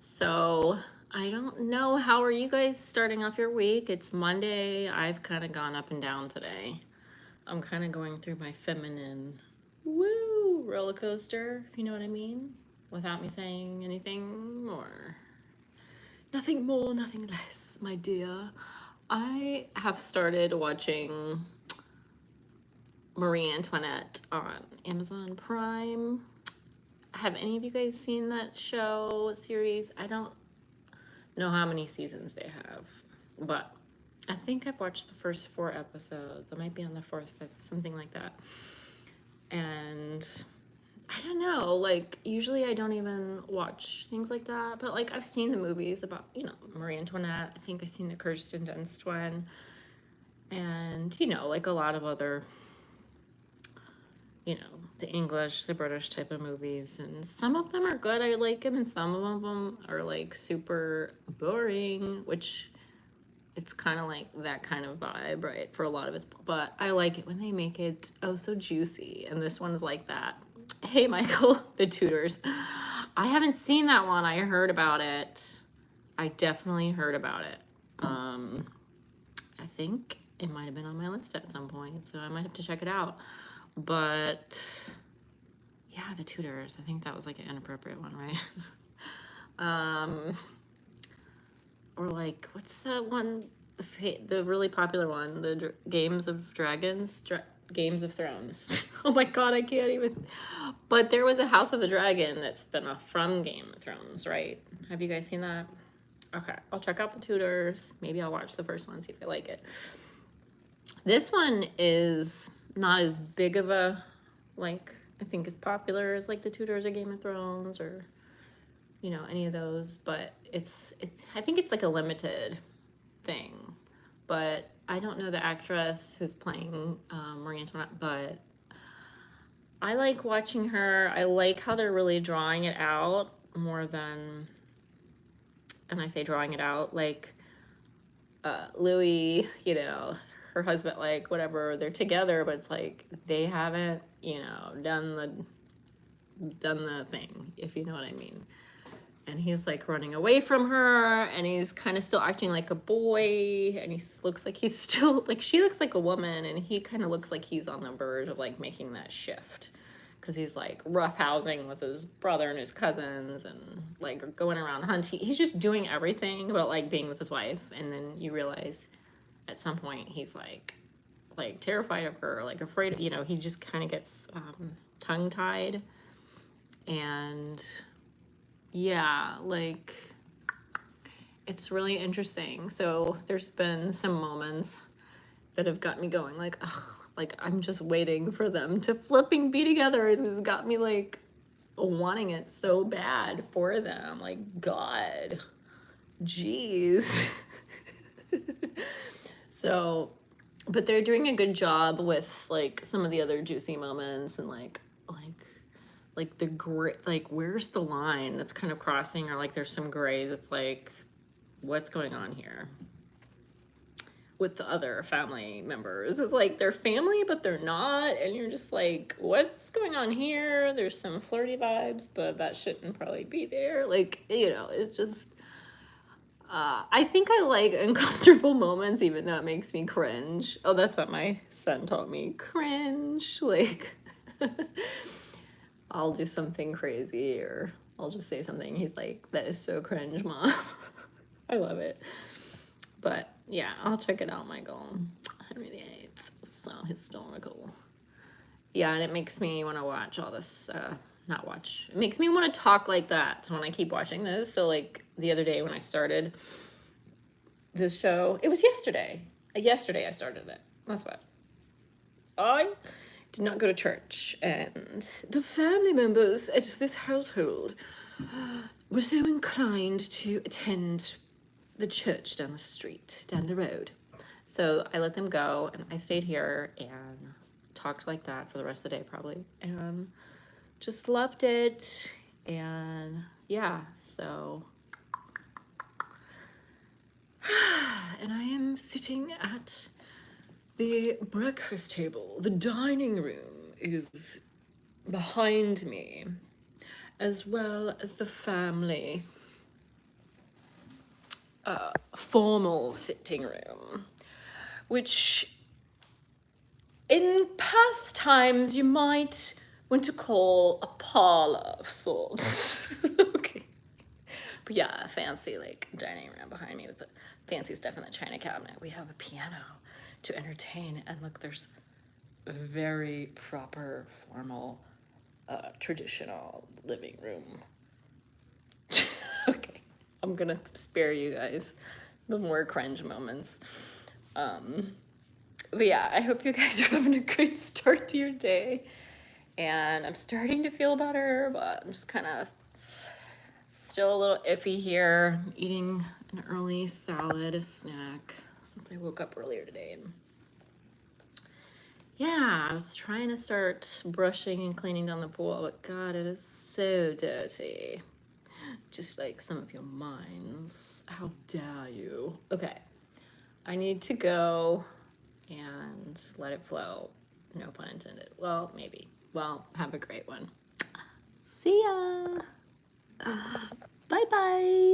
So I don't know. How are you guys starting off your week? It's Monday. I've kind of gone up and down today. I'm kind of going through my feminine roller coaster, if you know what I mean, without me saying anything more. Nothing more, nothing less, my dear. I have started watching Marie Antoinette on Amazon Prime. Have any of you guys seen that show series? I don't know how many seasons they have, but I think I've watched the first 4 episodes. I might be on the fourth, fifth, something like that. And I don't know, like, usually I don't even watch things like that, but like I've seen the movies about, Marie Antoinette. I think I've seen the Kirsten Dunst one, and like a lot of other, the English, the British type of movies, and some of them are good. I like them, and some of them are like super boring, which it's kind of like that kind of vibe, right? For a lot of it, but I like it when they make it oh so juicy, and this one's like that. Hey, Michael, the Tudors. I haven't seen that one. I heard about it. I definitely heard about it. I think it might have been on my list at some point, so I might have to check it out. But yeah, the Tudors. I think that was like an inappropriate one, right? Or like, what's the one? The really popular one, the Games of Dragons, Games of Thrones. Oh my god, I can't even. But there was a House of the Dragon that's spin off from Game of Thrones, right? Have you guys seen that? Okay, I'll check out the Tudors. Maybe I'll watch the first one, see if I like it. This one is not as big of a, like, I think as popular as like the Tudors or Game of Thrones or any of those, but it's I think it's like a limited thing. But I don't know the actress who's playing Marie Antoinette, but I like watching her. I like how they're really drawing it out more than, and I say drawing it out, like Louis, her husband, like whatever, they're together, but it's like they haven't, done the thing, if you know what I mean. And he's like running away from her, and he's kind of still acting like a boy, and he looks like he's still, like, she looks like a woman, and he kind of looks like he's on the verge of like making that shift, because he's like roughhousing with his brother and his cousins, and like going around hunting. He's just doing everything but like being with his wife, and then you realize at some point he's like terrified of her, like afraid of, he just kind of gets tongue tied. And yeah, like, it's really interesting. So there's been some moments that have got me going like, ugh, like I'm just waiting for them to flipping be together. It's got me like wanting it so bad for them. Like, God, jeez. So, but they're doing a good job with like some of the other juicy moments, and like the gray, like where's the line that's kind of crossing, or like there's some gray that's like, what's going on here with the other family members? It's like they're family but they're not, and you're just like, what's going on here? There's some flirty vibes, but that shouldn't probably be there. Like, it's just I think I like uncomfortable moments, even though it makes me cringe. Oh, that's what my son taught me. Cringe. Like, I'll do something crazy, or I'll just say something. He's like, that is so cringe, Mom. I love it. But yeah, I'll check it out, Michael. Henry VIII. So historical. Yeah, and it makes me want to watch all this, not watch. It makes me want to talk like that when I keep watching this. So like the other day when I started this show, it was yesterday. Yesterday I started it. That's what. I did not go to church, and the family members at this household were so inclined to attend the church down the street, down the road. So I let them go, and I stayed here and talked like that for the rest of the day probably, and just loved it. And yeah, so and I am sitting at the breakfast table. The dining room is behind me, as well as the family. formal sitting room, which in past times you might want to call a parlor of sorts. Okay. But yeah, a fancy like dining room behind me with the fancy stuff in the china cabinet. We have a piano to entertain, and look, there's a very proper, formal, traditional living room. Okay, I'm gonna spare you guys the more cringe moments. But yeah, I hope you guys are having a great start to your day. And I'm starting to feel better, but I'm just kind of still a little iffy here. I'm eating an early salad, a snack, since I woke up earlier today. And yeah, I was trying to start brushing and cleaning down the pool, but God, it is so dirty. Just like some of your minds. How dare you? Okay, I need to go and let it flow. No pun intended. Well, maybe. Well, have a great one. See ya. Bye bye.